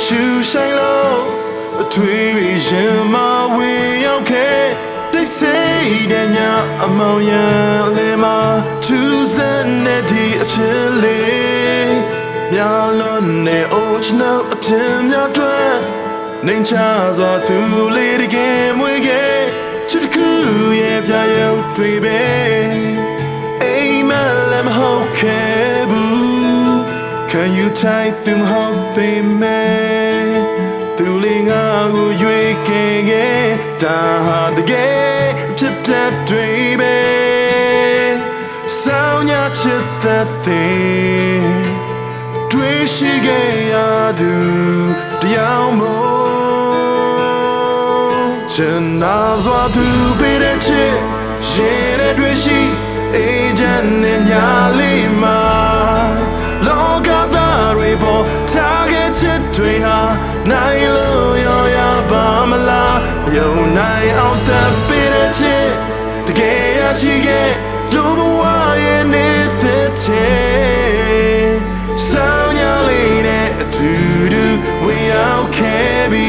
ရှူဆိုင်လို့အထွေးရင်မဝေရောက်ခဲ့တိတ်ဆိတ်တဲ့ညအမောင်ရန်လေးမှာထူးဆန်းတဲ့ဒီအဖြစ်လေးများလွန်တဲ့အိုချနောအဖြစ်များတွင်နှိမ်ချစွာသူလေးတကယ်မွေးခဲ့ချစ်တစ်ခုရဲ့ပြရုပ်တွေပဲအိမ်မလည်းမဟုတ်ခဲ့ဘူး Can you take them home baby သူလေးငါကိုရွေးခဲ့ခဲ့ဒါဟာတကယ်ဖြစ်တတ်တွေပဲဆောင်းညချစ်တဲ့တွေ့ရှိခဲ့ရသူတရားမို့ချင်နာစွာသူပေးတဲ့ချစ်ရင်တဲ့တွေ့ရှိအေးချမ်းတဲ့ညလေးမှာလောကသားတွေပေါ်ထားခဲ့ချစ်တွေဟာနိုင်လို့ရောရပါမလားယုံနိုင်အောင်သက်ပေးတဲ့ချစ်တကယ်ရရှိခဲ့တို့ဘဝရဲ့နေသက်ချင်ဆောင်းညလေးနဲ့အတူတူဝင်ရောက်ခဲ့ပြီ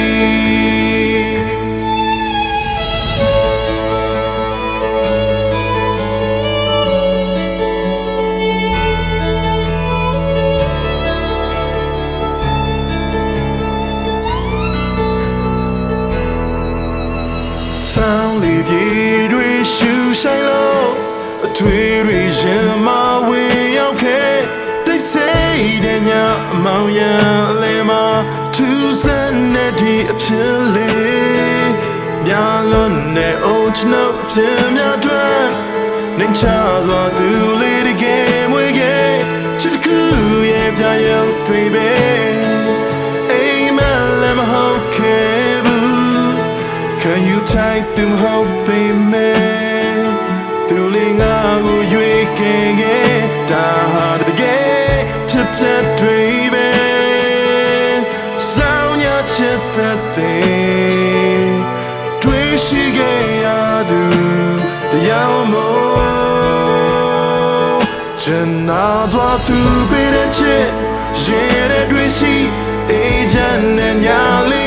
ဆောင်းလေးပြေတွေရှူဆိုင်လို့အထွေးတွေရင်မဝေရောက်ခဲ့တိတ်ဆိတ်တဲ့ညအမောင်ရန်လေးမှာထူးဆန်းတဲ့ဒီအဖြစ်လေးများလွန်တဲ့အိုချနောအဖြစ်များတွင်နှိမ်ချစွာသူလေးတကယ်မွေးခဲ့ချစ်တစ်ခုရဲ့ပြရုပ်တွေပဲအိမ်မလည်းမဟုတ်ခဲ့ဘူး Can you take them home baby သူလေးငါကိုရွေးခဲ့ခဲ့ဒါဟာတကယ်ဖြစ်တတ်တွေပဲဆောင်းညချစ်တဲ့တွေ့ရှိခဲ့ရသူတရားမို့ချင်နာစွာသူပေးတဲ့ချစ်ရင်တဲ့တွေ့ရှိအေးချမ်းတဲ့ညလေး